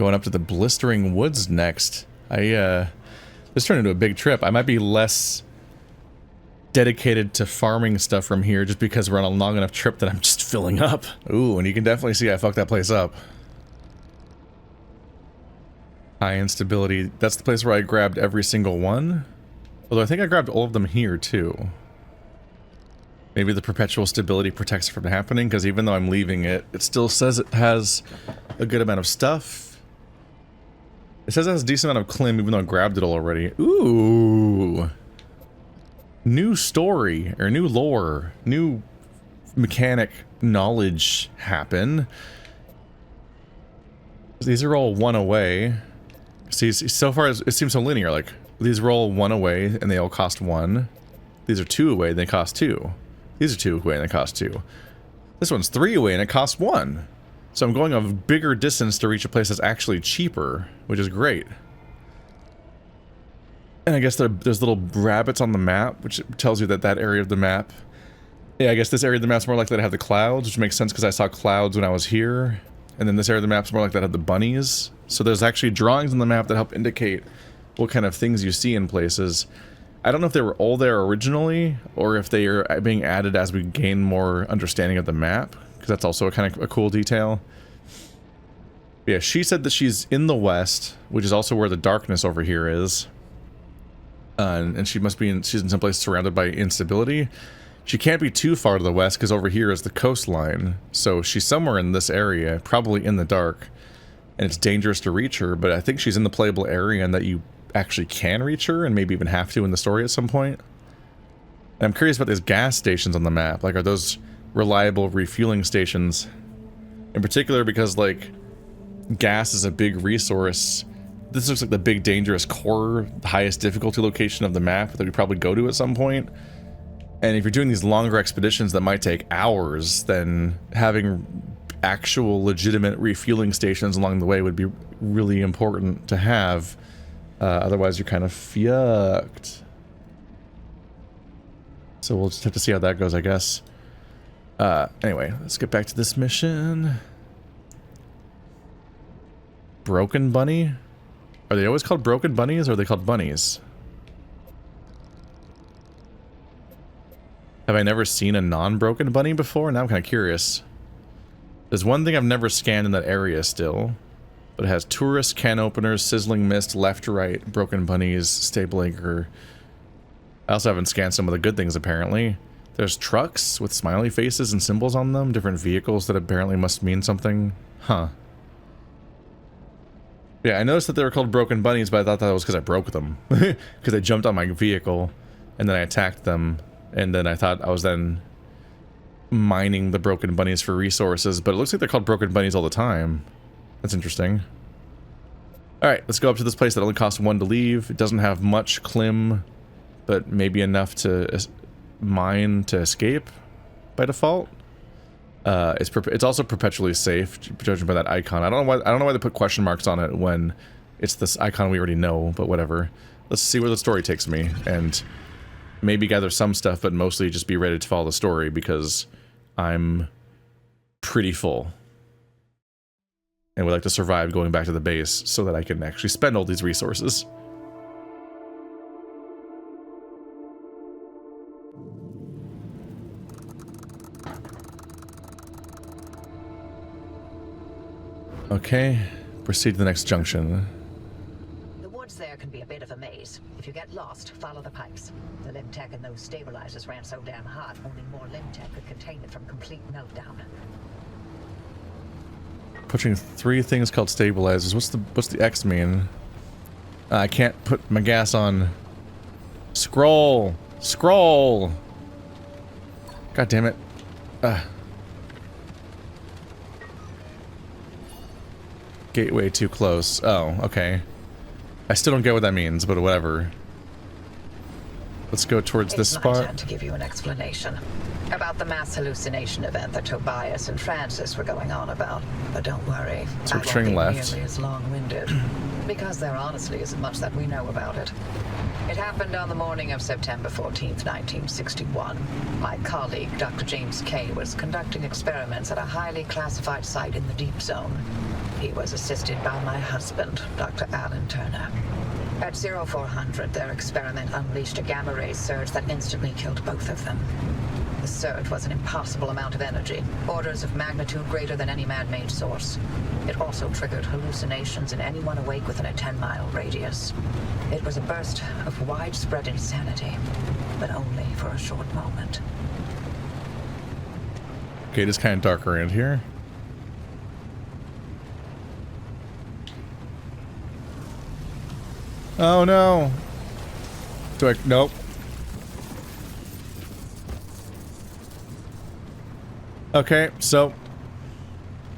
Going up to the blistering woods next. This turned into a big trip. I might be less dedicated to farming stuff from here just because we're on a long enough trip that I'm just filling up. Ooh, and you can definitely see I fucked that place up. High instability. That's the place where I grabbed every single one. Although I think I grabbed all of them here too. Maybe the perpetual stability protects it from happening, because even though I'm leaving it, it still says it has a good amount of stuff. It says it has a decent amount of clim even though I grabbed it all already. Ooh. New story, or new lore, new mechanic knowledge happen. These are all one away. See, so far it seems so linear, like these are all one away and they all cost one. These are two away and they cost two. These are two away and they cost two. This one's three away and it costs one. So I'm going a bigger distance to reach a place that's actually cheaper, which is great. And I guess there's little rabbits on the map, which tells you that that area of the map... Yeah, I guess this area of the map's more likely to have the clouds, which makes sense because I saw clouds when I was here. And then this area of the map's more likely to have the bunnies. So there's actually drawings on the map that help indicate what kind of things you see in places. I don't know if they were all there originally, or if they are being added as we gain more understanding of the map, because that's also a kind of a cool detail. Yeah, she said that she's in the west, which is also where the darkness over here is. And she must be in, she's in some place surrounded by instability. She can't be too far to the west, because over here is the coastline. So she's somewhere in this area, probably in the dark. And it's dangerous to reach her, but I think she's in the playable area and that you actually can reach her, and maybe even have to in the story at some point. And I'm curious about these gas stations on the map. Like, are those reliable refueling stations? In particular because, like, gas is a big resource. This looks like the big dangerous core, the highest difficulty location of the map that we probably go to at some point. And if you're doing these longer expeditions that might take hours, then having actual legitimate refueling stations along the way would be really important to have. Otherwise you're kind of fucked. So we'll just have to see how that goes, I guess. Anyway, let's get back to this mission. Broken bunny? Are they always called broken bunnies, or are they called bunnies? Have I never seen a non-broken bunny before? Now I'm kind of curious. There's one thing I've never scanned in that area still, but it has tourists, can openers, sizzling mist, left to right, broken bunnies, stable anchor. I also haven't scanned some of the good things apparently. There's trucks with smiley faces and symbols on them, different vehicles that apparently must mean something. Huh. Yeah, I noticed that they were called broken bunnies, but I thought that was because I broke them. Because they jumped on my vehicle, and then I attacked them, and then I thought I was then mining the broken bunnies for resources, but it looks like they're called broken bunnies all the time. That's interesting. Alright, let's go up to this place that only costs one to leave. It doesn't have much clim, but maybe enough to mine to escape by default. It's also perpetually safe, judging by that icon. I don't know why they put question marks on it when it's this icon we already know, but whatever. Let's see where the story takes me, and maybe gather some stuff, but mostly just be ready to follow the story, because I'm pretty full. And would like to survive going back to the base so that I can actually spend all these resources. Okay, proceed to the next junction. The woods there can be a bit of a maze. If you get lost, follow the pipes. The limb tech in those stabilizers ran so damn hot, only more limb tech could contain it from complete meltdown. Pushing 3 things called stabilizers. What's the X mean? I can't put my gas on. Scroll! Scroll! God damn it. Gateway too close. Oh, okay. I still don't get what that means, but whatever. Let's go towards this spot. It's my turn to give you an explanation about the mass hallucination event that Tobias and Francis were going on about. But don't worry, So I we're won't turning be left. nearly as long-winded, because there honestly isn't much that we know about it. It happened on the morning of September 14th, 1961. My colleague, Dr. James Kay, was conducting experiments at a highly classified site in the Deep Zone. He was assisted by my husband, Dr. Alan Turner. At 0400, their experiment unleashed a gamma-ray surge that instantly killed both of them. The surge was an impossible amount of energy, orders of magnitude greater than any man-made source. It also triggered hallucinations in anyone awake within a 10-mile radius. It was a burst of widespread insanity, but only for a short moment. Okay, it is kind of dark around here. Oh no! Do I? Nope. Okay, so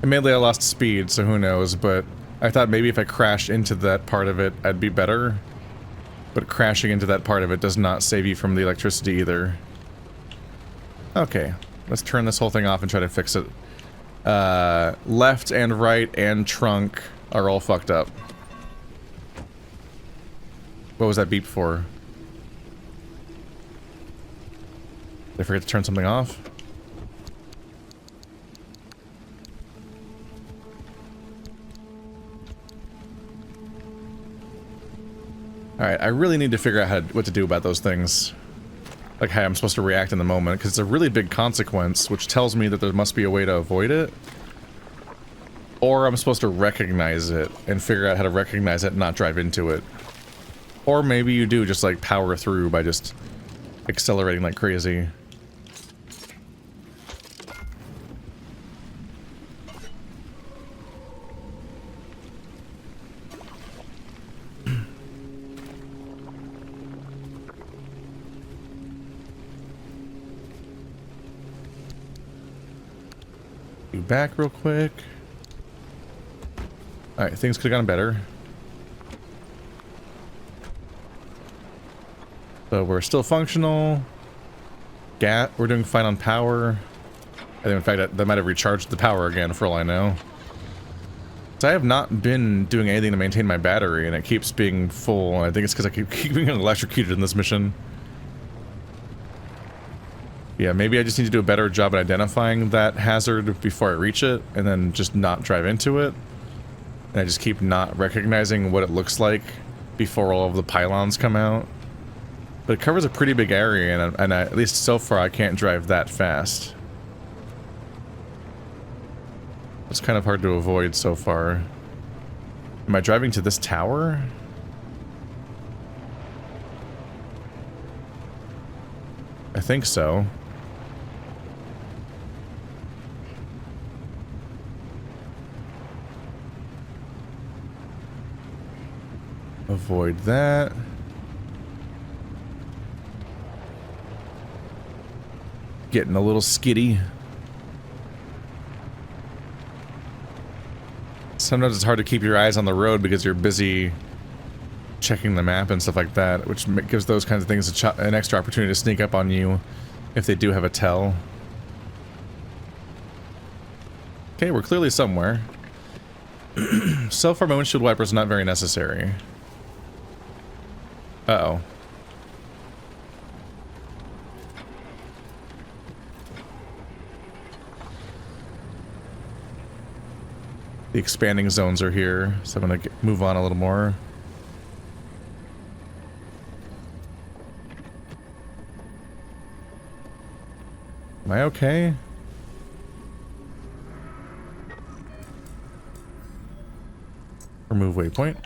admittedly I lost speed, so who knows, but I thought maybe if I crashed into that part of it, I'd be better. But crashing into that part of it does not save you from the electricity either. Okay, let's turn this whole thing off and try to fix it. Left and right and trunk are all fucked up. What was that beep for? Did I forget to turn something off? Alright, I really need to figure out what to do about those things. Like how I'm supposed to react in the moment, because it's a really big consequence, which tells me that there must be a way to avoid it. Or I'm supposed to recognize it, and figure out how to recognize it and not drive into it. Or maybe you do just like power through by just accelerating like crazy. Back real quick. Alright, things could have gone better. But we're still functional. We're doing fine on power. I think in fact that might have recharged the power again for all I know. So I have not been doing anything to maintain my battery and it keeps being full. I think it's because I keep being electrocuted in this mission. Yeah, maybe I just need to do a better job at identifying that hazard before I reach it, and then just not drive into it. And I just keep not recognizing what it looks like before all of the pylons come out. But it covers a pretty big area, and at least so far I can't drive that fast. It's kind of hard to avoid so far. Am I driving to this tower? I think so. Avoid that. Getting a little skitty. Sometimes it's hard to keep your eyes on the road because you're busy checking the map and stuff like that, which gives those kinds of things an extra opportunity to sneak up on you if they do have a tell. Okay, we're clearly somewhere. So far my windshield wiper is not very necessary. Uh-oh. The expanding zones are here, so I'm gonna move on a little more. Am I okay? Remove waypoint.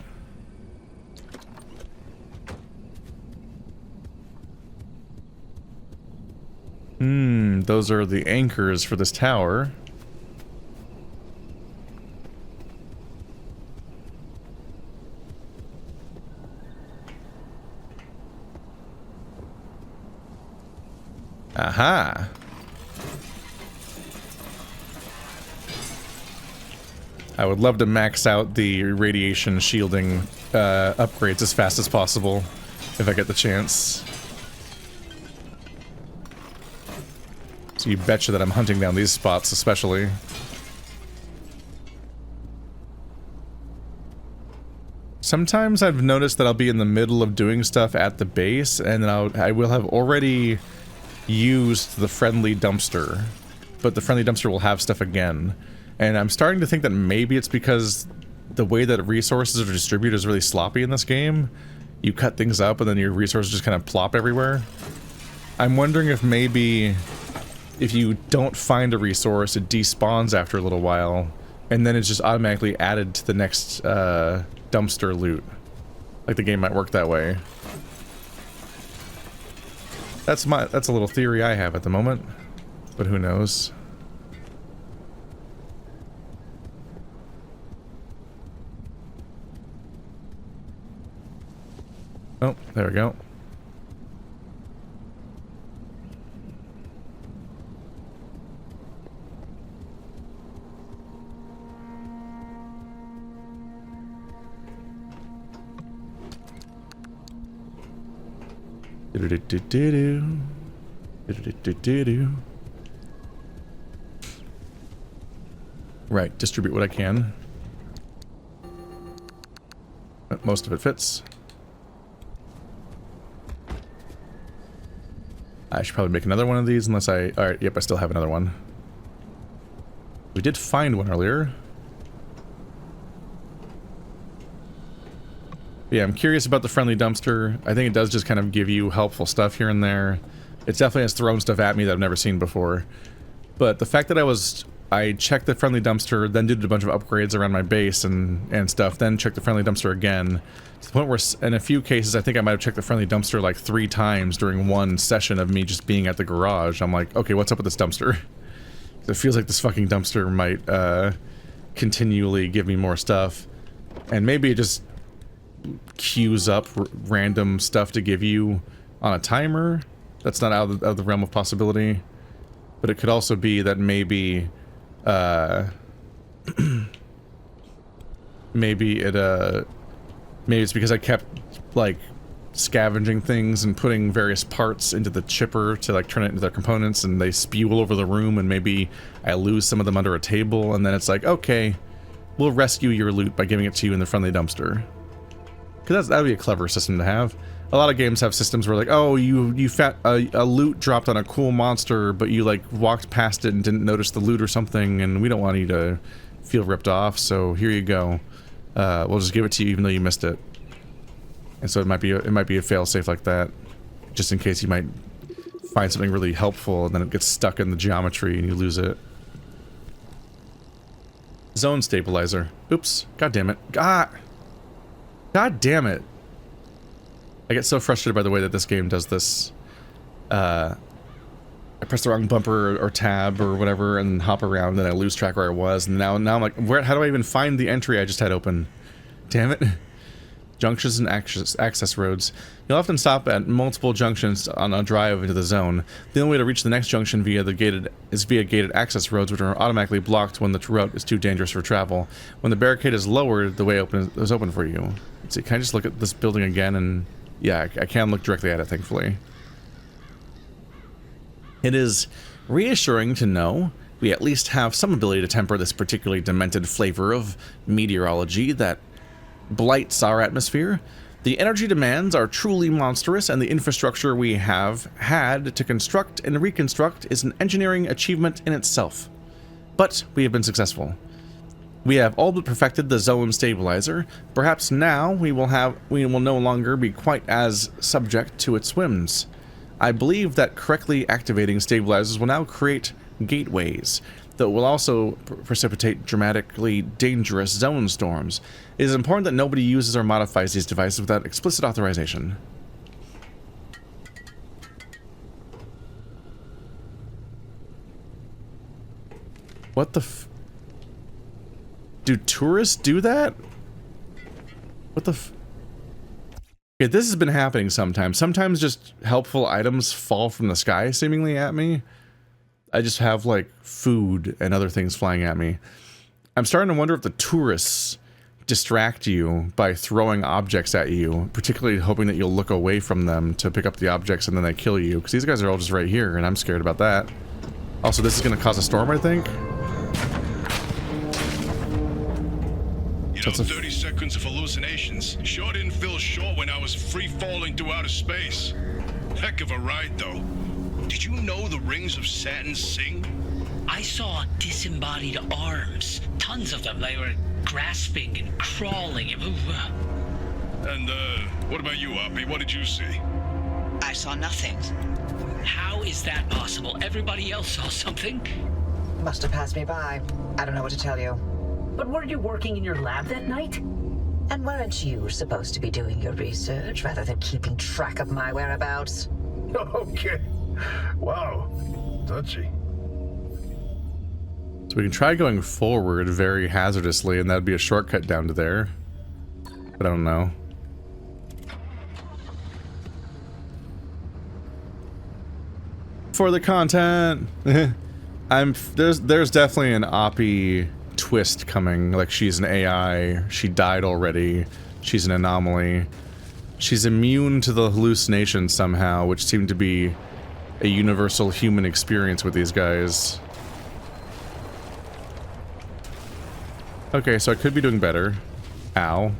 Those are the anchors for this tower. Aha! I would love to max out the radiation shielding upgrades as fast as possible if I get the chance. So you betcha that I'm hunting down these spots especially. Sometimes I've noticed that I'll be in the middle of doing stuff at the base and then I will have already used the friendly dumpster, but the friendly dumpster will have stuff again. And I'm starting to think that maybe it's because the way that resources are distributed is really sloppy in this game. You cut things up and then your resources just kind of plop everywhere. I'm wondering if maybe if you don't find a resource, it despawns after a little while, and then it's just automatically added to the next dumpster loot. Like the game might work that way. That's a little theory I have at the moment, but who knows? Oh, there we go. Right, distribute what I can. Most of it fits. I should probably make another one of these unless I... Alright, yep, I still have another one. We did find one earlier. Yeah, I'm curious about the friendly dumpster. I think it does just kind of give you helpful stuff here and there. It definitely has thrown stuff at me that I've never seen before. But the fact that I checked the friendly dumpster, then did a bunch of upgrades around my base and stuff, then checked the friendly dumpster again, to the point where in a few cases I think I might have checked the friendly dumpster like 3 times during one session of me just being at the garage. I'm like, okay, what's up with this dumpster? It feels like this fucking dumpster might continually give me more stuff. And maybe it just queues up random stuff to give you on a timer. That's not out of the realm of possibility. But it could also be that maybe maybe it's because I kept like scavenging things and putting various parts into the chipper to like turn it into their components, and they spew all over the room, and maybe I lose some of them under a table, and then it's like, okay, we'll rescue your loot by giving it to you in the friendly dumpster. Because that would be a clever system to have. A lot of games have systems where like, oh, you found a loot dropped on a cool monster, but you like walked past it and didn't notice the loot or something, and we don't want you to feel ripped off, so here you go. We'll just give it to you even though you missed it. And so it might be a fail-safe like that, just in case you might find something really helpful and then it gets stuck in the geometry and you lose it. Zone stabilizer. Oops. God damn it. God damn it. I get so frustrated by the way that this game does this. I press the wrong bumper or tab or whatever and hop around and I lose track where I was, and now I'm like, how do I even find the entry I just had open? Damn it. Junctions and access roads. You'll often stop at multiple junctions on a drive into the zone. The only way to reach the next junction via gated access roads, which are automatically blocked when the route is too dangerous for travel. When the barricade is lowered, the way is open for you. Let's see, can I just look at this building again? And yeah, I can look directly at it, thankfully. It is reassuring to know we at least have some ability to temper this particularly demented flavor of meteorology that blights our atmosphere. The energy demands are truly monstrous, and the infrastructure we have had to construct and reconstruct is an engineering achievement in itself. But we have been successful. We have all but perfected the zone stabilizer. Perhaps now we will no longer be quite as subject to its whims. I believe that correctly activating stabilizers will now create gateways that will also precipitate dramatically dangerous zone storms. It is important that nobody uses or modifies these devices without explicit authorization. What the f... Do tourists do that? What the f... Okay, this has been happening sometimes. Sometimes just helpful items fall from the sky seemingly at me. I just have like food and other things flying at me. I'm starting to wonder if the tourists distract you by throwing objects at you, particularly hoping that you'll look away from them to pick up the objects and then they kill you, because these guys are all just right here and I'm scared about that. Also, this is going to cause a storm, I think. You know, 30 seconds of hallucinations sure didn't feel short when I was free-falling through outer space. Heck of a ride, though. Did you know the rings of Saturn sing? I saw disembodied arms. Tons of them. They were grasping and crawling. And, what about you, Oppie? What did you see? I saw nothing. How is that possible? Everybody else saw something. Must have passed me by. I don't know what to tell you. But weren't you working in your lab that night? And weren't you supposed to be doing your research rather than keeping track of my whereabouts? Okay. Wow. Touchy. So we can try going forward very hazardously, and that'd be a shortcut down to there. But I don't know. For the content! There's definitely an Oppie twist coming. Like, she's an AI, she died already, she's an anomaly. She's immune to the hallucinations somehow, which seem to be a universal human experience with these guys. Okay, so I could be doing better. Ow.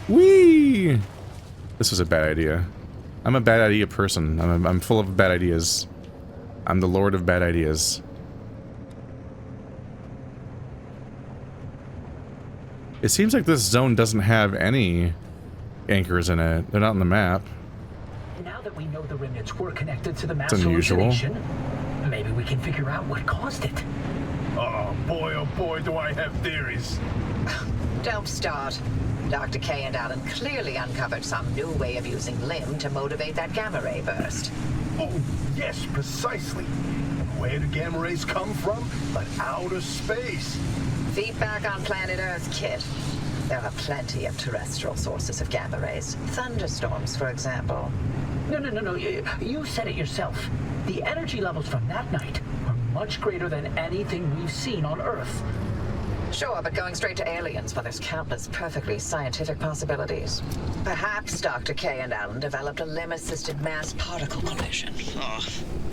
Whee! This was a bad idea. I'm a bad idea person. I'm full of bad ideas. I'm the lord of bad ideas. It seems like this zone doesn't have any anchors in it. They're not on the map. Now that we know the remnants were connected to the mass It's unusual. hallucination, maybe we can figure out what caused it. Oh boy, do I have theories. Don't start. Dr. K and Alan clearly uncovered some new way of using limb to motivate that gamma ray burst. Oh, yes, precisely. And where do gamma rays come from? But outer space. Feet back on planet Earth, kid. There are plenty of terrestrial sources of gamma rays. Thunderstorms, for example. No. You said it yourself. The energy levels from that night are much greater than anything we've seen on Earth. Sure, but going straight to aliens, well, there's countless perfectly scientific possibilities. Perhaps Dr. K and Alan developed a limb-assisted mass particle collision. Oh,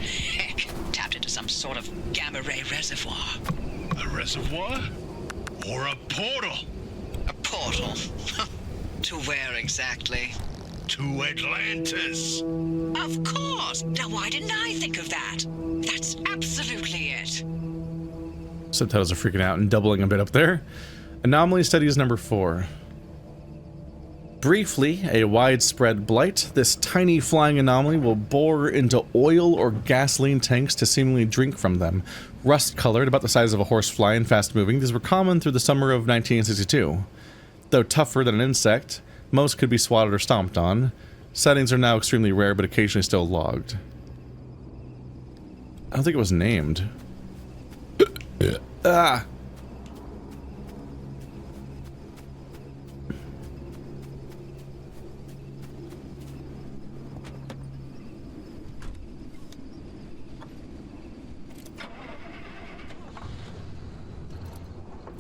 heck. Tapped into some sort of gamma ray reservoir. A reservoir? Or a portal? A portal. To where exactly? To Atlantis. Of course! Now why didn't I think of that? That's absolutely it. Subtitles are freaking out and doubling a bit up there. Anomaly studies number 4. Briefly, a widespread blight, this tiny flying anomaly will bore into oil or gasoline tanks to seemingly drink from them. Rust-colored, about the size of a horsefly and fast-moving, these were common through the summer of 1962. Though tougher than an insect, most could be swatted or stomped on. Sightings are now extremely rare, but occasionally still logged. I don't think it was named. Ah!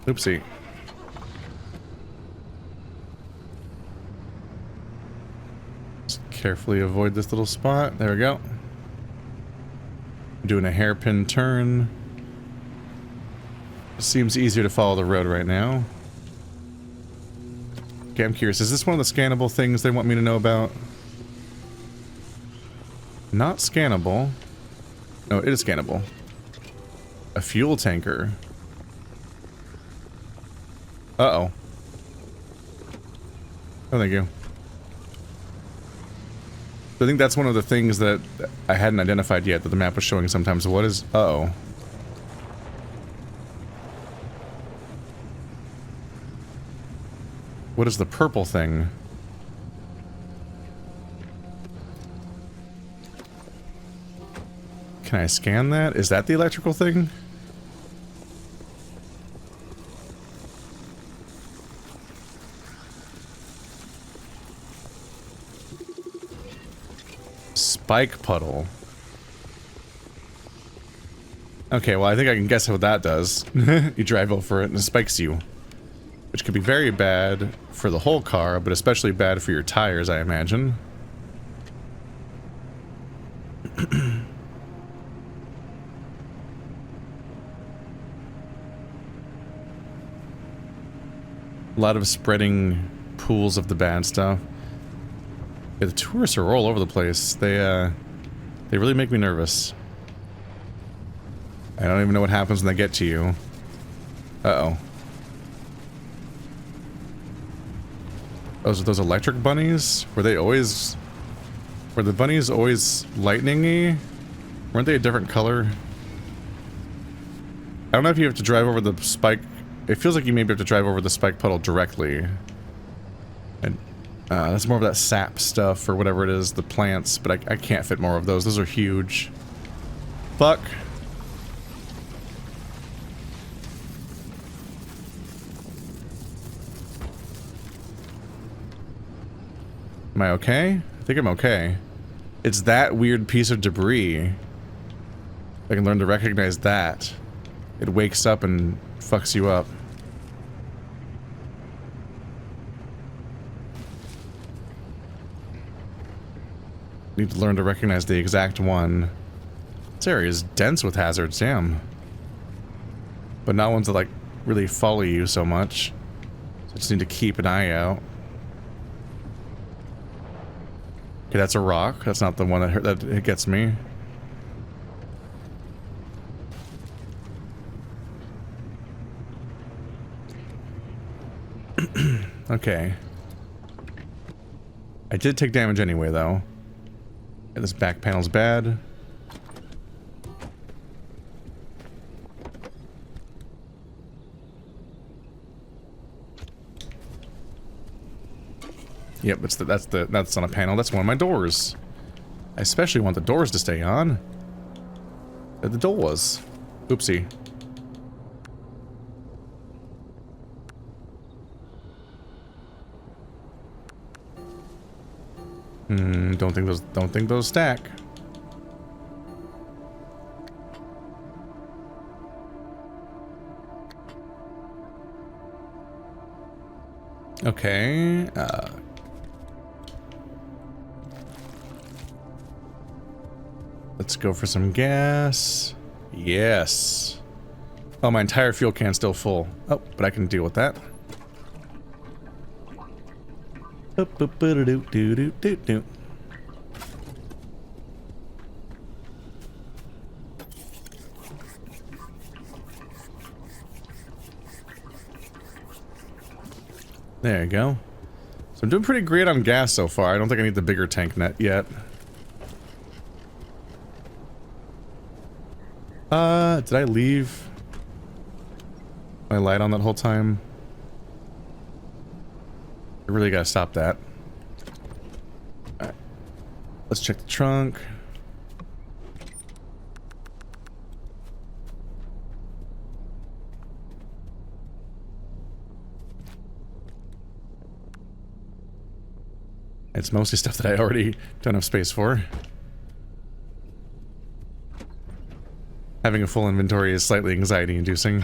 Oopsie. Just carefully avoid this little spot. There we go. Doing a hairpin turn. Seems easier to follow the road right now. Okay, I'm curious. Is this one of the scannable things they want me to know about? Not scannable. No, it is scannable. A fuel tanker. Uh-oh. Oh, thank you. I think that's one of the things that I hadn't identified yet that the map was showing sometimes. What is... Uh-oh. What is the purple thing? Can I scan that? Is that the electrical thing? Spike puddle. Okay, well I think I can guess what that does. You drive over it and it spikes you. Which could be very bad for the whole car, but especially bad for your tires, I imagine. A lot of spreading pools of the bad stuff. Yeah, the tourists are all over the place. They really make me nervous. I don't even know what happens when they get to you. Uh-oh. Those electric bunnies? Were the bunnies always lightning-y? Weren't they a different color? I don't know if you have to drive over the spike. It feels like you maybe have to drive over the spike puddle directly. And that's more of that sap stuff or whatever it is, the plants, but I can't fit more of those. Those are huge. Fuck. Am I okay? I think I'm okay. It's that weird piece of debris. I can learn to recognize that. It wakes up and fucks you up. Need to learn to recognize the exact one. This area is dense with hazards, damn. But not ones that, like, really follow you so much. So I just need to keep an eye out. Okay, that's a rock. That's not the one that gets me. Okay. I did take damage anyway, though. Yeah, this back panel's bad. Yep, that's on a panel. That's one of my doors. I especially want the doors to stay on. The doors. Oopsie. Don't think those stack. Okay, let's go for some gas. Yes. Oh, my entire fuel can's still full. Oh, but I can deal with that. There you go. So I'm doing pretty great on gas so far. I don't think I need the bigger tank net yet. Did I leave my light on that whole time? I really gotta stop that. Alright. Let's check the trunk. It's mostly stuff that I already don't have space for. Having a full inventory is slightly anxiety-inducing.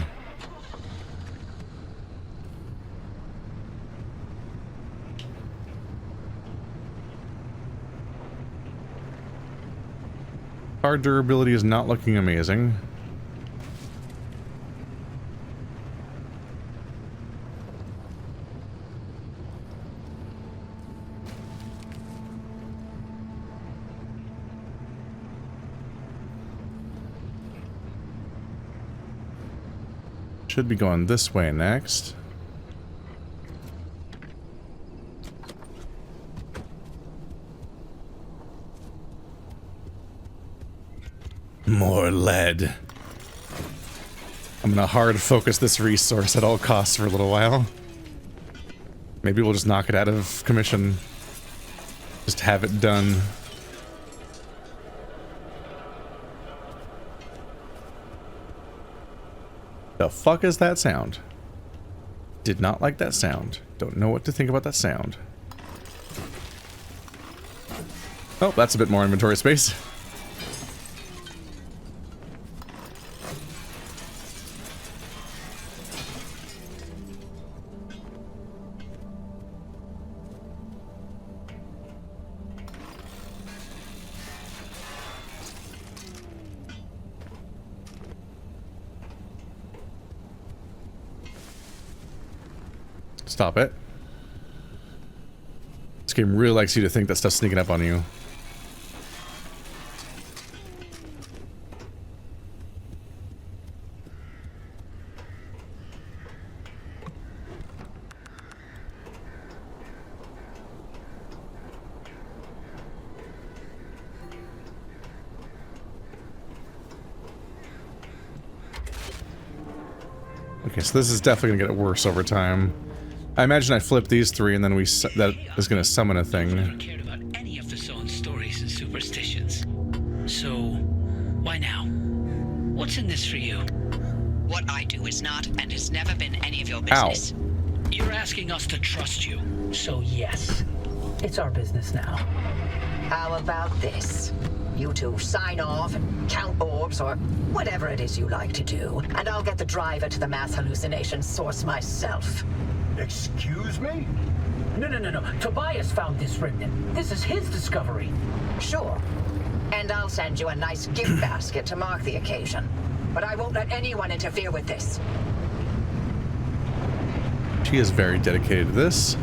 Our durability is not looking amazing. Should be going this way next. More lead. I'm gonna hard focus this resource at all costs for a little while. Maybe we'll just knock it out of commission. Just have it done. The fuck is that sound? Did not like that sound. Don't know what to think about that sound. Oh, that's a bit more inventory space. Stop it. This game really likes you to think that stuff's sneaking up on you. Okay, so this is definitely gonna get worse over time. I imagine I flip these three and then that is gonna summon a thing. I never cared about any of the zone's stories and superstitions. So, why now? What's in this for you? What I do is not and has never been any of your business. Ow. You're asking us to trust you. So yes, it's our business now. How about this? You two sign off and count orbs or whatever it is you like to do, and I'll get the driver to the mass hallucination source myself. Excuse me? No. Tobias found this remnant. This is his discovery. Sure. And I'll send you a nice gift basket to mark the occasion. But I won't let anyone interfere with this. She is very dedicated to this.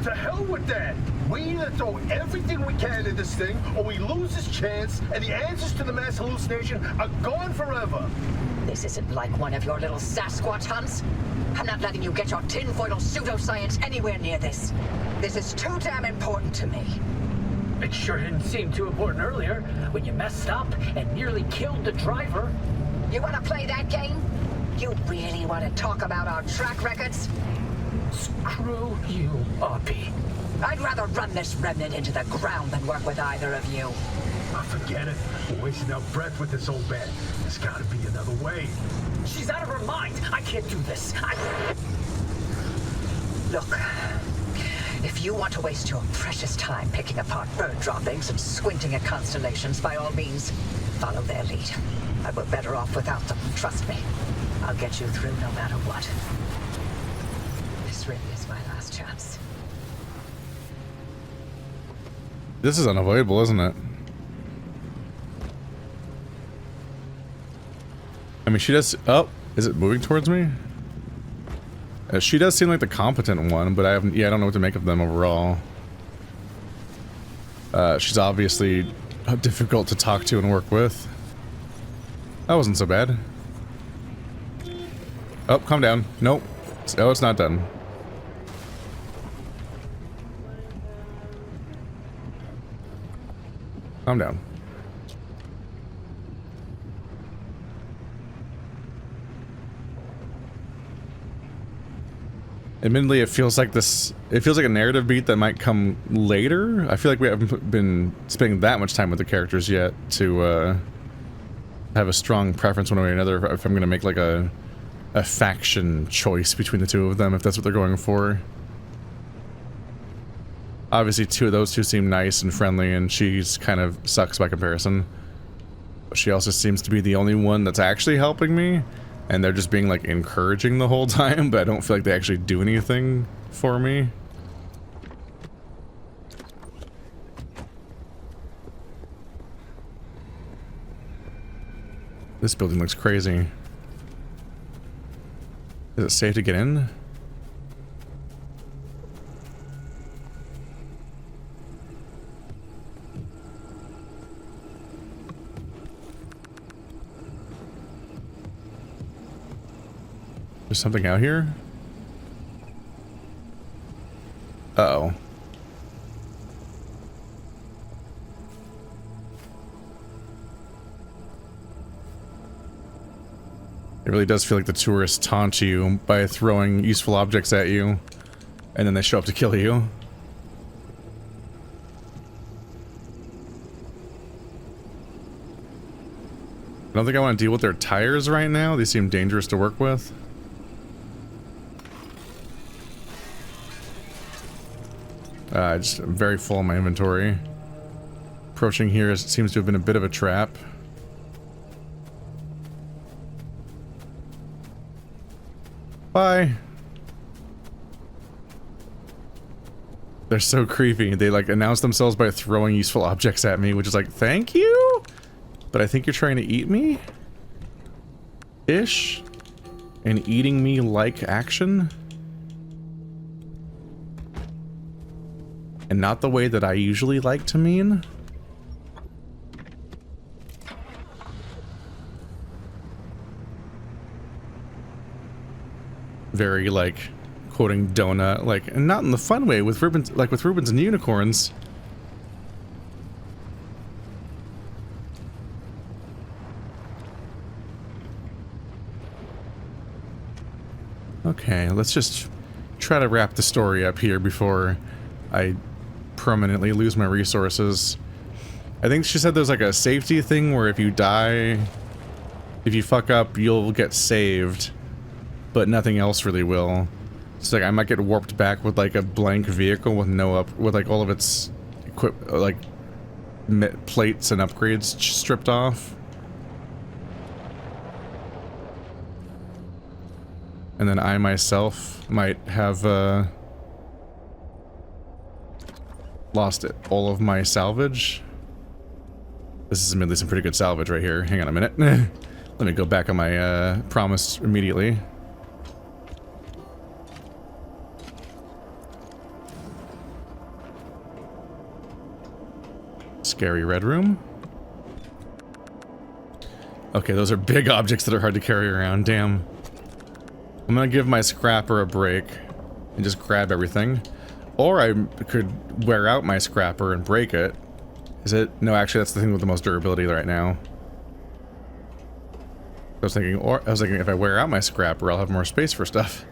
To hell with that! We either throw everything we can at this thing, or we lose this chance, and the answers to the mass hallucination are gone forever. This isn't like one of your little Sasquatch hunts. I'm not letting you get your tinfoil pseudoscience anywhere near this. This is too damn important to me. It sure didn't seem too important earlier, when you messed up and nearly killed the driver. You want to play that game? You really want to talk about our track records? Screw you, Uppy. I'd rather run this remnant into the ground than work with either of you. Forget it. We're wasting our breath with this old bat. There's gotta be another way. She's out of her mind. I can't do this. Look, if you want to waste your precious time picking apart bird droppings and squinting at constellations, by all means, follow their lead. But we're better off without them, trust me. I'll get you through no matter what. This really is my last chance. This is unavoidable, isn't it? I mean, she does... Oh, is it moving towards me? She does seem like the competent one, but I haven't... Yeah, I don't know what to make of them overall. She's obviously difficult to talk to and work with. That wasn't so bad. Oh, calm down. Nope. Oh, it's not done. Calm down. Admittedly, it feels like a narrative beat that might come later. I feel like we haven't been spending that much time with the characters yet to have a strong preference one way or another if I'm gonna make like a faction choice between the two of them, if that's what they're going for. Obviously, those two seem nice and friendly, and she's kind of sucks by comparison. But she also seems to be the only one that's actually helping me, and they're just being like encouraging the whole time, but I don't feel like they actually do anything for me. This building looks crazy. Is it safe to get in? There's something out here? Uh-oh. It really does feel like the tourists taunt you by throwing useful objects at you, and then they show up to kill you. I don't think I want to deal with their tires right now. They seem dangerous to work with. Just very full in my inventory. Approaching here seems to have been a bit of a trap. Bye. They're so creepy. They like announce themselves by throwing useful objects at me, which is like, thank you? But I think you're trying to eat me? Ish? And eating me like action? and not the way that I usually like to mean. Very, like, quoting donut, like, and not in the fun way with ribbons, like with ribbons and unicorns. Okay, let's just try to wrap the story up here before I permanently lose my resources. I think she said there's like a safety thing where if you die, if you fuck up, you'll get saved, but nothing else really will. It's like I might get warped back with like a blank vehicle with no with like all of its like plates and upgrades stripped off. And then I myself might have lost all of my salvage. This is admittedly some pretty good salvage right here. Hang on a minute. Let me go back on my promise immediately. Scary red room. Okay, those are big objects that are hard to carry around. Damn. I'm gonna give my scrapper a break and just grab everything. Or I could wear out my scrapper and break it. Is it? No, actually that's the thing with the most durability right now. I was thinking if I wear out my scrapper, I'll have more space for stuff.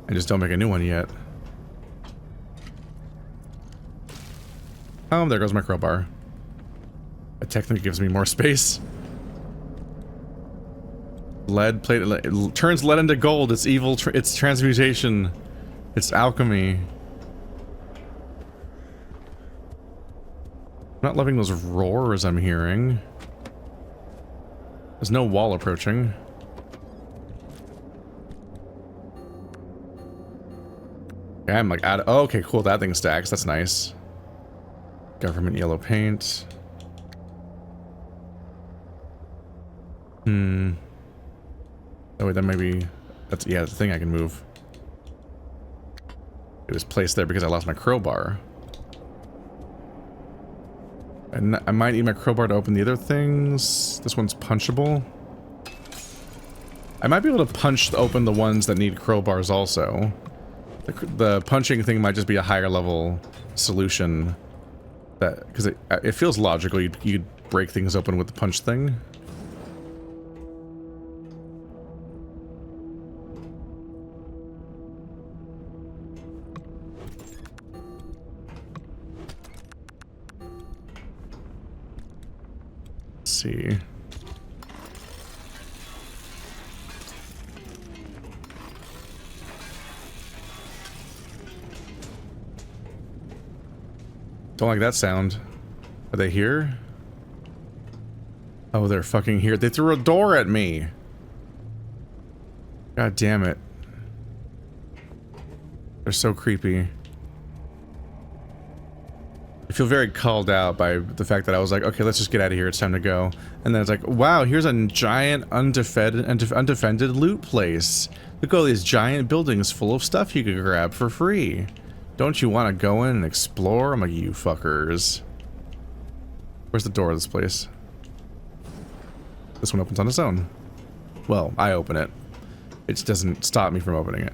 I just don't make a new one yet. Oh, there goes my crowbar. It technically gives me more space. Lead plate, it turns lead into gold. It's evil, it's transmutation. It's alchemy. I'm not loving those roars I'm hearing. There's no wall approaching. Okay, I'm like out of, oh, okay, cool, that thing stacks, that's nice. Government yellow paint. Oh wait, that might be... That's, yeah, that's the thing I can move. It was placed there because I lost my crowbar. And I might need my crowbar to open the other things. This one's punchable. I might be able to punch open the ones that need crowbars also. The punching thing might just be a higher level solution. That, because it feels logical. You'd break things open with the punch thing. See. Don't like that sound. Are they here? Oh, they're fucking here. They threw a door at me. God damn it. They're so creepy. I feel very called out by the fact that I was like, okay, let's just get out of here, it's time to go. And then it's like, wow, here's a giant undefended loot place. Look at all these giant buildings full of stuff you could grab for free. Don't you want to go in and explore? I'm like, you fuckers. Where's the door of this place? This one opens on its own. Well, I open it. It just doesn't stop me from opening it.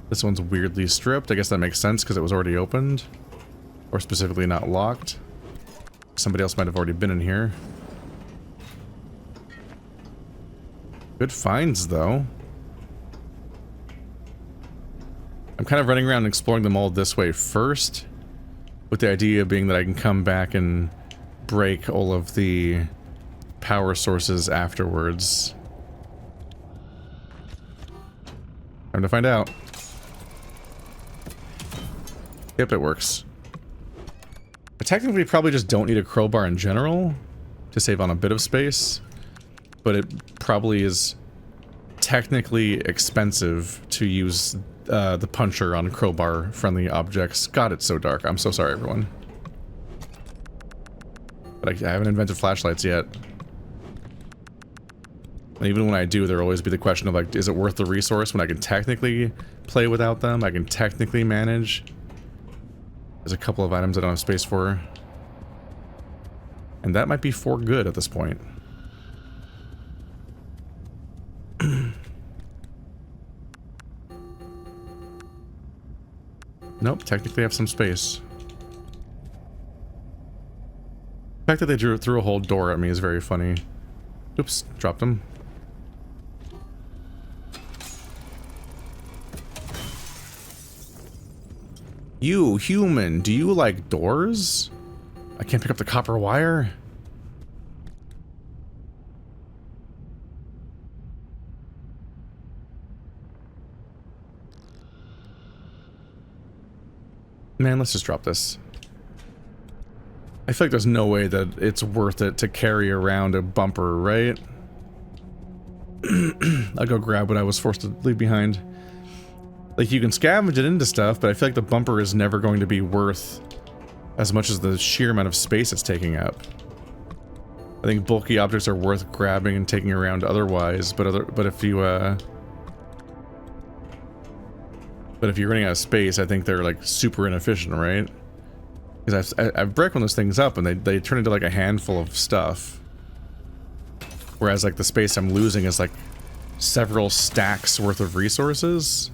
This one's weirdly stripped. I guess that makes sense because it was already opened. Or specifically not locked. Somebody else might have already been in here. Good finds, though. I'm kind of running around and exploring them all this way first. With the idea being that I can come back and break all of the power sources afterwards. Time to find out. Yep, it works. I technically probably just don't need a crowbar in general to save on a bit of space, but it probably is technically expensive to use the puncher on crowbar-friendly objects. God, it's so dark. I'm so sorry, everyone. But I haven't invented flashlights yet. And even when I do, there'll always be the question of like, is it worth the resource when I can technically play without them? I can technically manage. There's a couple of items I don't have space for. And that might be for good at this point. Nope, technically I have some space. The fact that they threw a whole door at me is very funny. Oops, dropped them. You, human, do you like doors? I can't pick up the copper wire? Man, let's just drop this. I feel like there's no way that it's worth it to carry around a bumper, right? I'll go grab what I was forced to leave behind. Like, you can scavenge it into stuff, but I feel like the bumper is never going to be worth as much as the sheer amount of space it's taking up. I think bulky objects are worth grabbing and taking around otherwise, but if you're running out of space, I think they're like super inefficient, right? Because I've broken those things up and they turn into like a handful of stuff. Whereas like the space I'm losing is like several stacks worth of resources.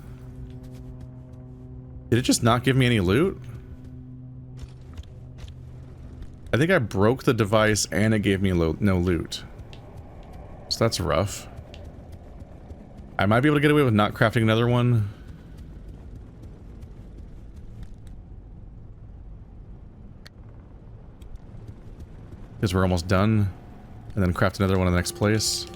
Did it just not give me any loot? I think I broke the device and it gave me no loot. So that's rough. I might be able to get away with not crafting another one. Because we're almost done. And then craft another one in the next place.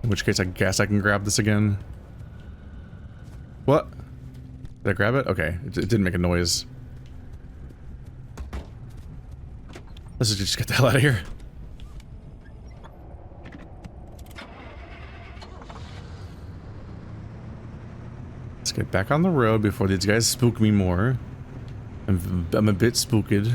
In which case I guess I can grab this again. What? Did I grab it? Okay, it didn't make a noise. Let's just get the hell out of here. Let's get back on the road before these guys spook me more. I'm a bit spooked.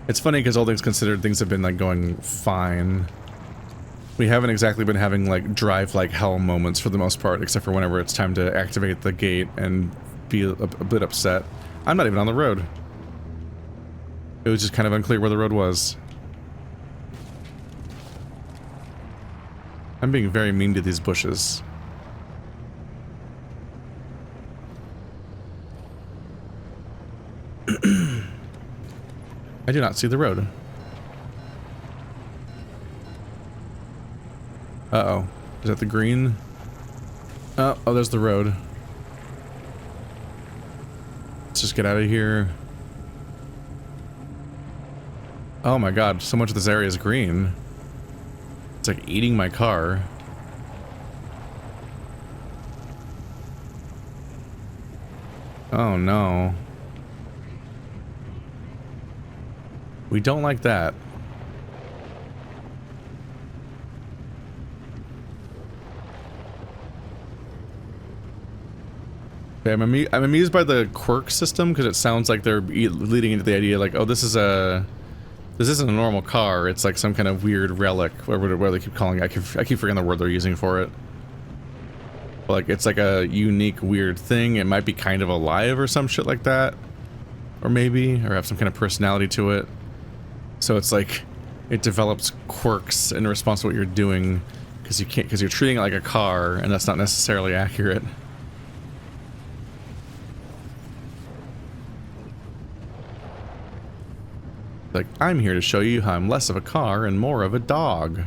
It's funny because all things considered, things have been like going fine. We haven't exactly been having like drive like hell moments for the most part, except for whenever it's time to activate the gate and be a bit upset. I'm not even on the road. It was just kind of unclear where the road was. I'm being very mean to these bushes. I do not see the road. Uh-oh. Is that the green? Oh, there's the road. Let's just get out of here. Oh my god, so much of this area is green. It's like eating my car. Oh no. We don't like that. Okay, I'm amused by the quirk system because it sounds like they're leading into the idea like, oh, this isn't a normal car. It's like some kind of weird relic, whatever they keep calling it. I keep forgetting the word they're using for it. But like, it's like a unique, weird thing. It might be kind of alive or some shit like that, or have some kind of personality to it. So it's like it develops quirks in response to what you're doing because you're treating it like a car, and that's not necessarily accurate. Like, I'm here to show you how I'm less of a car and more of a dog.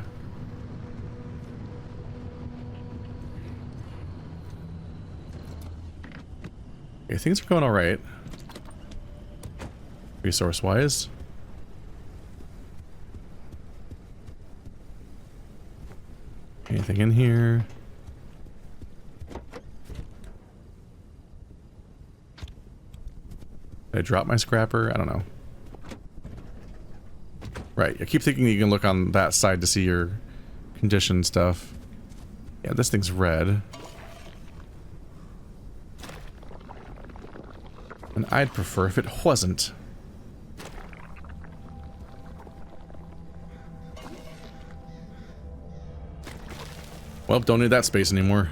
Okay, things are going alright. Resource-wise. Anything in here? Did I drop my scrapper? I don't know. Right, I keep thinking you can look on that side to see your condition stuff. Yeah, this thing's red. I'd prefer if it wasn't. Well, don't need that space anymore.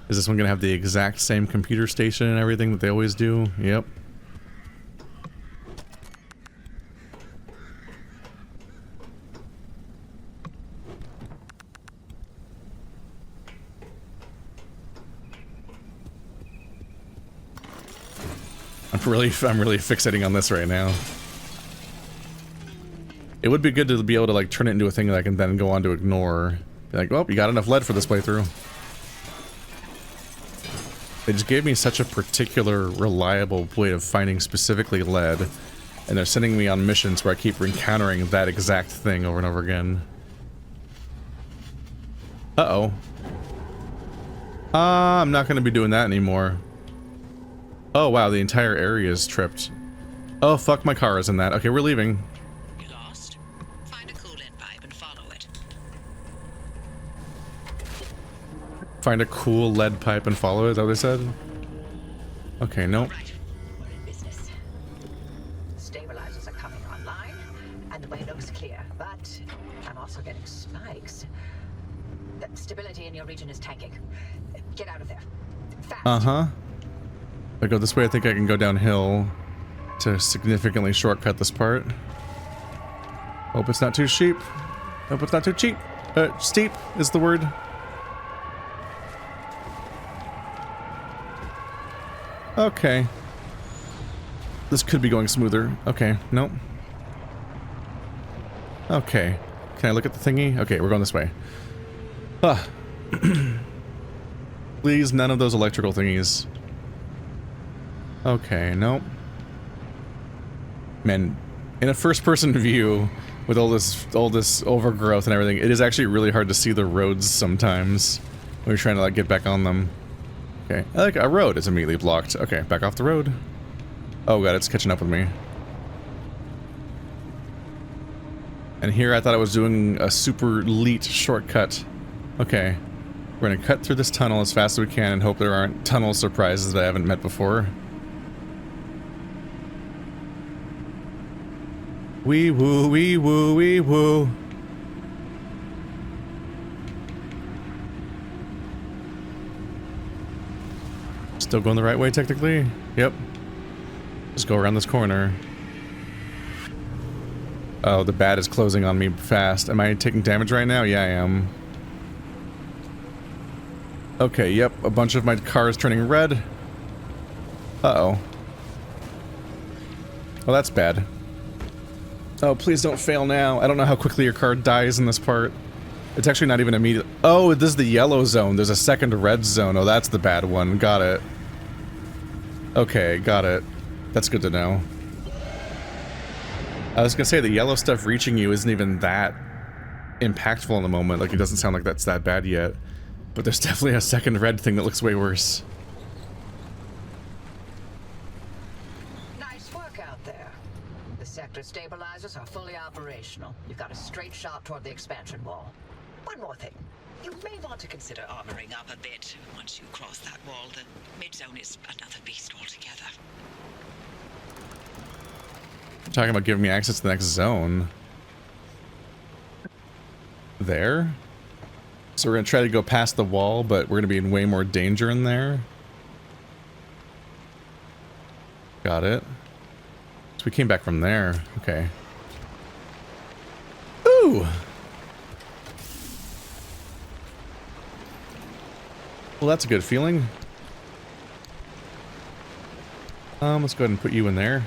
Is this one gonna have the exact same computer station and everything that they always do? Yep. I'm really fixating on this right now. It would be good to be able to like turn it into a thing that I can then go on to ignore. Be like, well, you got enough lead for this playthrough. They just gave me such a particular, reliable way of finding specifically lead, and they're sending me on missions where I keep encountering that exact thing over and over again. Uh-oh. I'm not going to be doing that anymore. Oh, wow, the entire area is tripped. Oh, fuck, my car is in that. Okay, we're leaving. You lost? Find a coolant pipe and follow it. Find a cool lead pipe and follow it, is that what they said? Okay, nope. Right, we're in business. Stabilizers are coming online, and the way looks clear, but I'm also getting spikes. The stability in your region is tanking. Get out of there. Fast. Uh-huh. If I go this way, I think I can go downhill to significantly shortcut this part. Hope it's not too steep. Hope it's not too cheap. Steep is the word. Okay. This could be going smoother. Okay, nope. Okay. Can I look at the thingy? Okay, we're going this way. Ah. Please, none of those electrical thingies. Okay, nope. Man, in a first-person view, with all this overgrowth and everything, it is actually really hard to see the roads sometimes when you're trying to like get back on them. Okay, like a road is immediately blocked. Okay, back off the road. Oh god, it's catching up with me. And here I thought I was doing a super elite shortcut. Okay, we're gonna cut through this tunnel as fast as we can and hope there aren't tunnel surprises that I haven't met before. Wee woo, wee woo, wee woo. Still going the right way, technically? Yep. Just go around this corner. Oh, the bat is closing on me fast. Am I taking damage right now? Yeah, I am. Okay, yep. A bunch of my car is turning red. Uh-oh. Well, that's bad. Oh, please don't fail now. I don't know how quickly your car dies in this part. It's actually not even immediate. Oh, this is the yellow zone. There's a second red zone. Oh, that's the bad one. Got it. Okay, got it. That's good to know. I was gonna say, the yellow stuff reaching you isn't even that impactful in the moment. Like, it doesn't sound like that's that bad yet. But there's definitely a second red thing that looks way worse. Nice work out there. The sector stabilizers are fully operational. You've got a straight shot toward the expansion wall. One more thing. You may want to consider armoring up a bit. Once you cross that wall, the mid-zone is another beast altogether. You're talking about giving me access to the next zone. There? So we're gonna try to go past the wall, but we're gonna be in way more danger in there. Got it. So we came back from there. Okay. Ooh! Well, that's a good feeling. Let's go ahead and put you in there.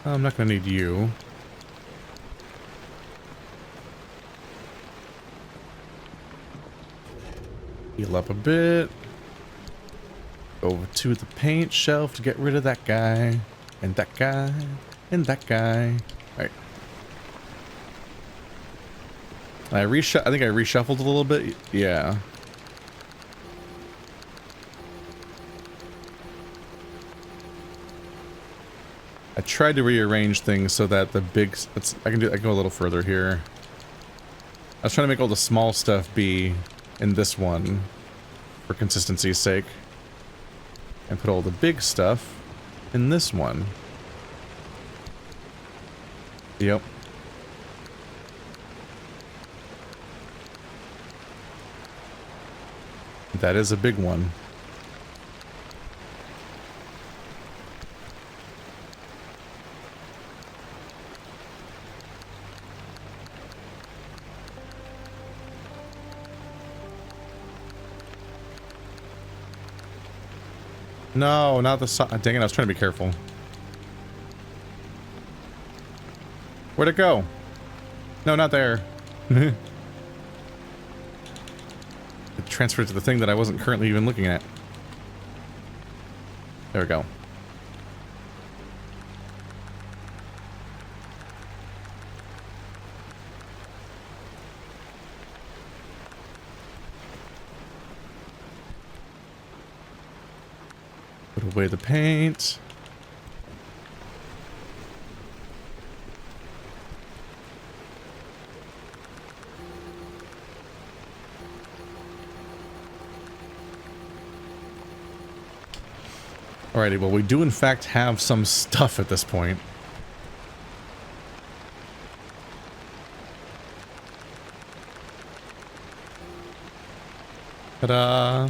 I'm not gonna need you. Heal up a bit. Over to the paint shelf to get rid of that guy. And that guy. And that guy. Alright. I think I reshuffled a little bit. Yeah. I tried to rearrange things so that the big... I can go a little further here. I was trying to make all the small stuff be in this one for consistency's sake. And put all the big stuff in this one. Yep. That is a big one. No, not the side. Dang it, I was trying to be careful. Where'd it go? No, not there. It transferred to the thing that I wasn't currently even looking at. There we go. Put away the paint. Alrighty, well, we do in fact have some stuff at this point. Ta-da!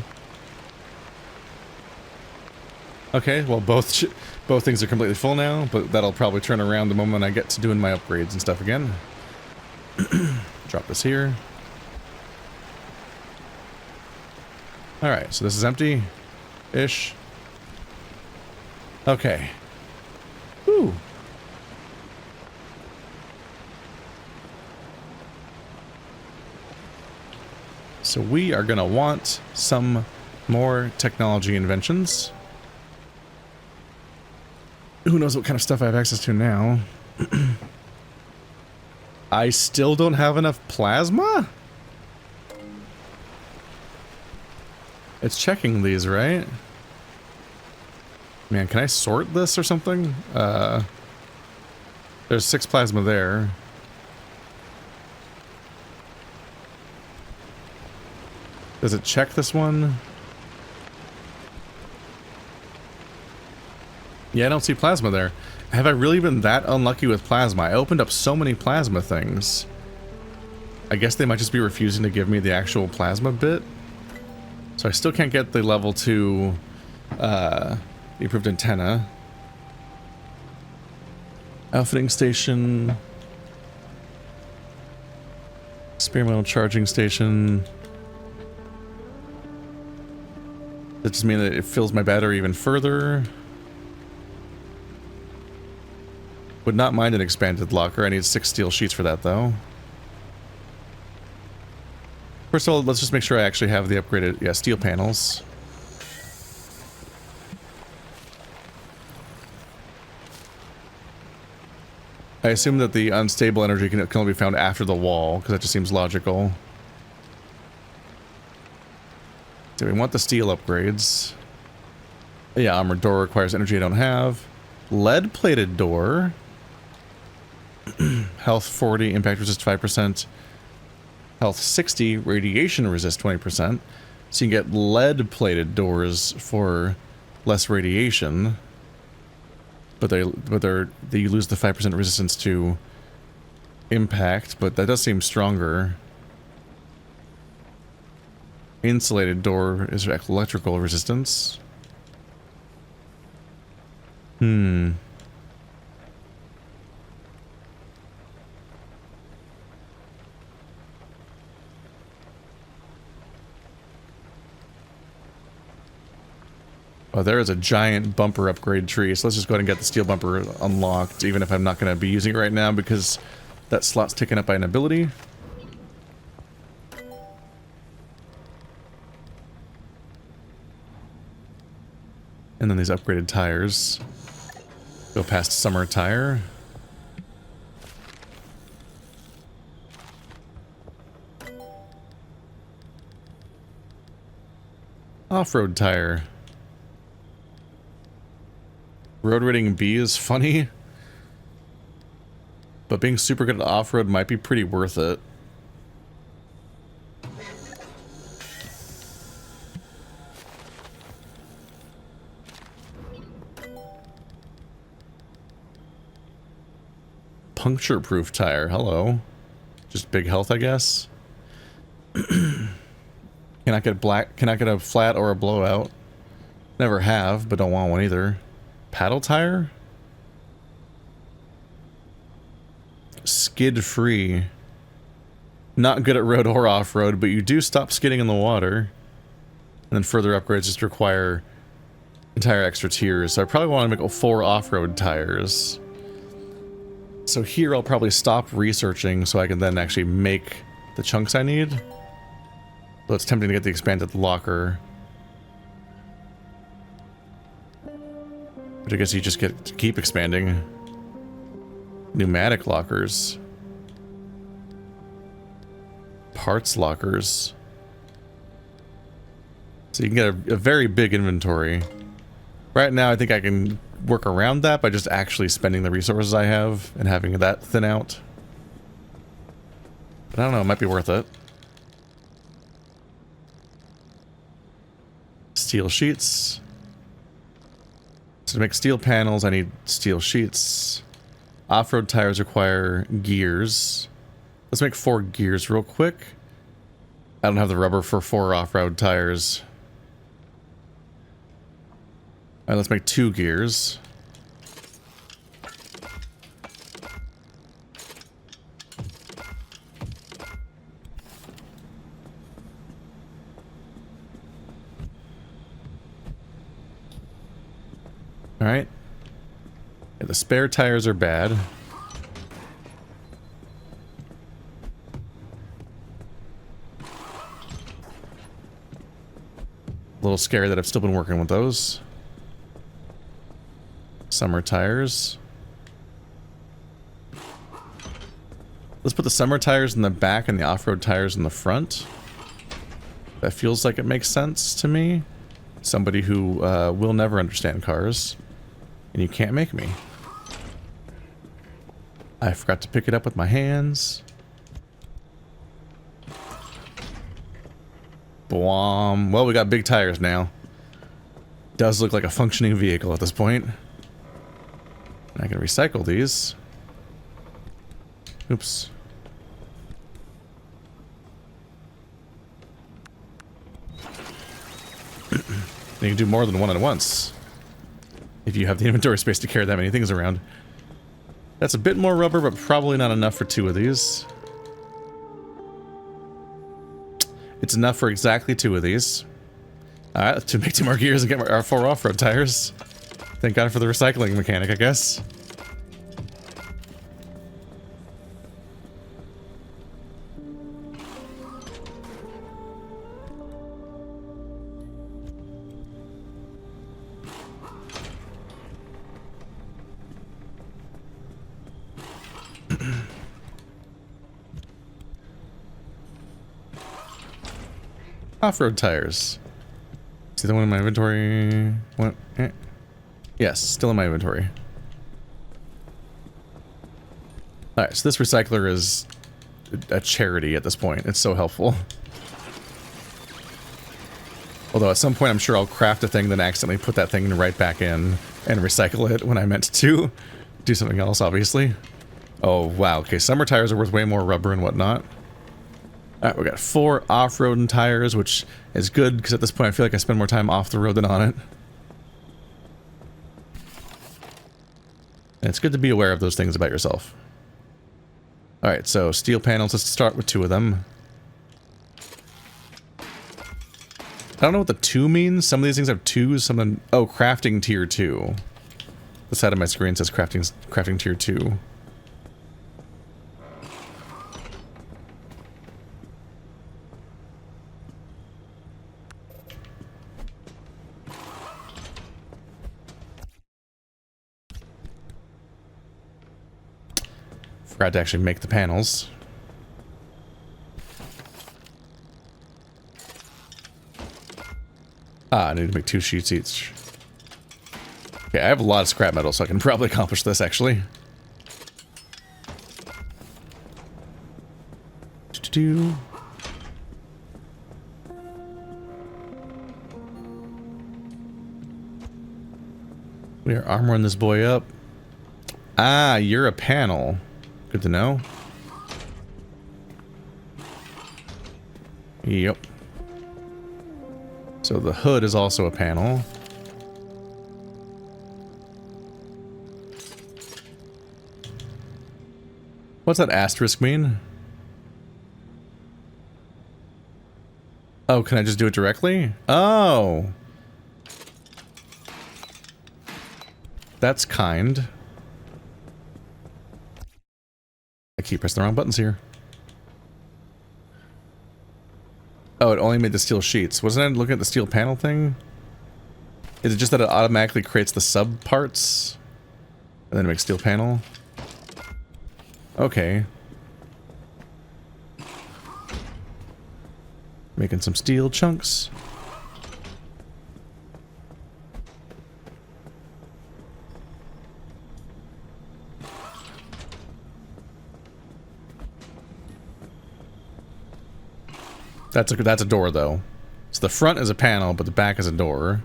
Okay, well, both things are completely full now, but that'll probably turn around the moment I get to doing my upgrades and stuff again. Drop this here. Alright, so this is empty-ish. Okay. Whew. So we are gonna want some more technology inventions. Who knows what kind of stuff I have access to now. I still don't have enough plasma? It's checking these, right? Man, can I sort this or something? There's 6 plasma there. Does it check this one? Yeah, I don't see plasma there. Have I really been that unlucky with plasma? I opened up so many plasma things. I guess they might just be refusing to give me the actual plasma bit. So I still can't get the level 2 the approved antenna. Outfitting station. Experimental charging station. Does that just mean that it fills my battery even further? Would not mind an expanded locker. I need 6 steel sheets for that, though. First of all, let's just make sure I actually have the upgraded, yeah, steel panels. I assume that the unstable energy can only be found after the wall, because that just seems logical. Do we want the steel upgrades? Yeah, armored door requires energy I don't have. Lead-plated door. Health 40, impact resist 5%. Health 60, radiation resist 20%. So you can get lead-plated doors for less radiation. But they lose the 5% resistance to impact, but that does seem stronger. Insulated door is electrical resistance. Oh, there is a giant bumper upgrade tree, so let's just go ahead and get the steel bumper unlocked, even if I'm not going to be using it right now, because that slot's taken up by an ability. And then these upgraded tires. Go past summer tire. Off-road tire. Road rating B is funny. But being super good at off-road might be pretty worth it. Puncture-proof tire. Hello. Just big health, I guess. Cannot get a flat or a blowout. Never have, but don't want one either. Paddle tire? Skid free. Not good at road or off-road, but you do stop skidding in the water. And then further upgrades just require entire extra tiers. So I probably want to make 4 off-road tires. So here I'll probably stop researching so I can then actually make the chunks I need. So it's tempting to get the expanded locker. But I guess you just get to keep expanding. Pneumatic lockers. Parts lockers. So you can get a very big inventory. Right now I think I can work around that by just actually spending the resources I have and having that thin out. But I don't know, it might be worth it. Steel sheets. So to make steel panels, I need steel sheets. Off-road tires require gears. Let's make 4 gears real quick. I don't have the rubber for 4 off-road tires. Alright, let's make 2 gears. Alright. Yeah, the spare tires are bad. A little scary that I've still been working with those. Summer tires. Let's put the summer tires in the back and the off-road tires in the front. That feels like it makes sense to me. Somebody who will never understand cars. And you can't make me. I forgot to pick it up with my hands. Bwom. Well, we got big tires now. Does look like a functioning vehicle at this point. I can recycle these. Oops. You can do more than one at once. If you have the inventory space to carry that many things around. That's a bit more rubber, but probably not enough for 2 of these. It's enough for exactly 2 of these. Alright, to make 2 more gears and get our 4 off-road tires. Thank God for the recycling mechanic, I guess. Off-road tires. See the one in my inventory? What? Yes, still in my inventory. Alright, so this recycler is a charity at this point. It's so helpful. Although at some point I'm sure I'll craft a thing, then accidentally put that thing right back in and recycle it when I meant to do something else, obviously. Oh, wow. Okay, summer tires are worth way more rubber and whatnot. Alright, we got 4 off-road tires, which is good, because at this point I feel like I spend more time off the road than on it. And it's good to be aware of those things about yourself. Alright, so steel panels, let's start with 2 of them. I don't know what the 2 means. Some of these things have 2s, some of them... Oh, crafting tier 2. The side of my screen says crafting tier 2. Forgot to actually make the panels. I need to make 2 sheets each. Okay, I have a lot of scrap metal, so I can probably accomplish this, actually. We are armoring this boy up. Ah, you're a panel. Good to know. Yep. So the hood is also a panel. What's that asterisk mean? Oh, can I just do it directly? Oh. That's kind. I keep pressing the wrong buttons here. Oh, it only made the steel sheets. Wasn't I looking at the steel panel thing? Is it just that it automatically creates the sub parts? And then it makes steel panel? Okay. Making some steel chunks. That's a door, though. So the front is a panel, but the back is a door.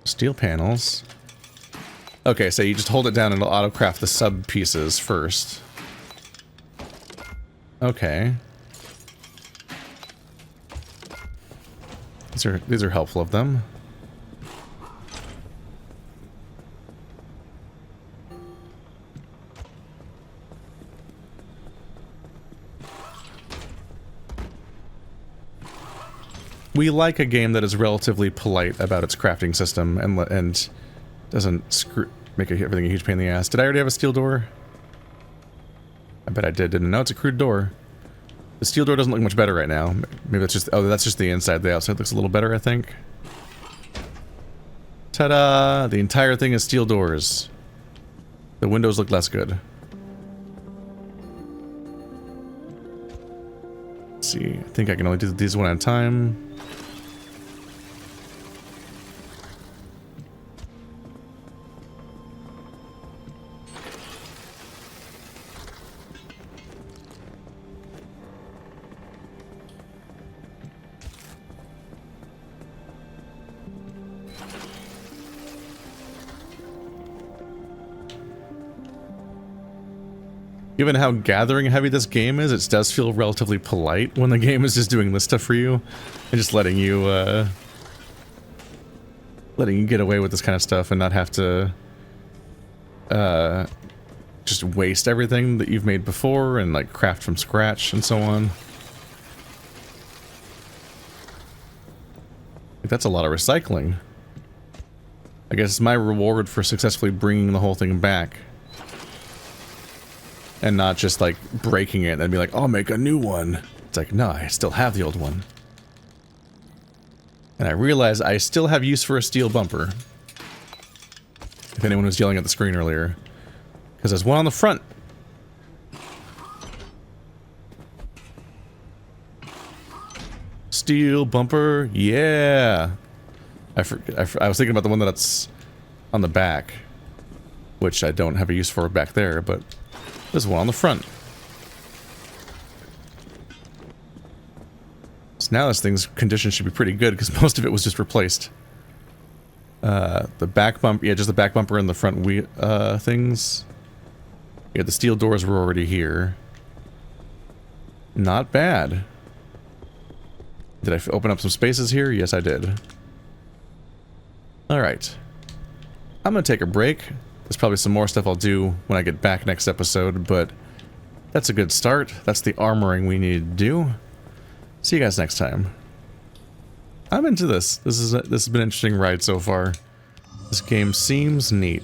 Steel panels. Okay, so you just hold it down and it'll auto-craft the sub pieces first. Okay. These are helpful of them. We like a game that is relatively polite about its crafting system and doesn't make everything a huge pain in the ass. Did I already have a steel door? I bet I did, didn't I? No, it's a crude door. The steel door doesn't look much better right now. Maybe that's just... Oh, that's just the inside. The outside looks a little better, I think. Ta-da! The entire thing is steel doors. The windows look less good. Let's see. I think I can only do these one at a time. Given how gathering heavy this game is, it does feel relatively polite when the game is just doing this stuff for you and just letting you get away with this kind of stuff and not have to just waste everything that you've made before and like craft from scratch and so on. That's a lot of recycling. I guess it's my reward for successfully bringing the whole thing back. And not just, like, breaking it and be like, I'll make a new one. It's like, no, I still have the old one. And I realize I still have use for a steel bumper. If anyone was yelling at the screen earlier. Because there's one on the front. Steel bumper, yeah! I was thinking about the one that's on the back. Which I don't have a use for back there, but... There's one on the front. So now this thing's condition should be pretty good because most of it was just replaced. The back bump, yeah, just the back bumper and the front things. Yeah, the steel doors were already here. Not bad. Did I open up some spaces here? Yes, I did. Alright. I'm gonna take a break. There's probably some more stuff I'll do when I get back next episode, but that's a good start. That's the armoring we need to do. See you guys next time. I'm into this. This has been an interesting ride so far. This game seems neat.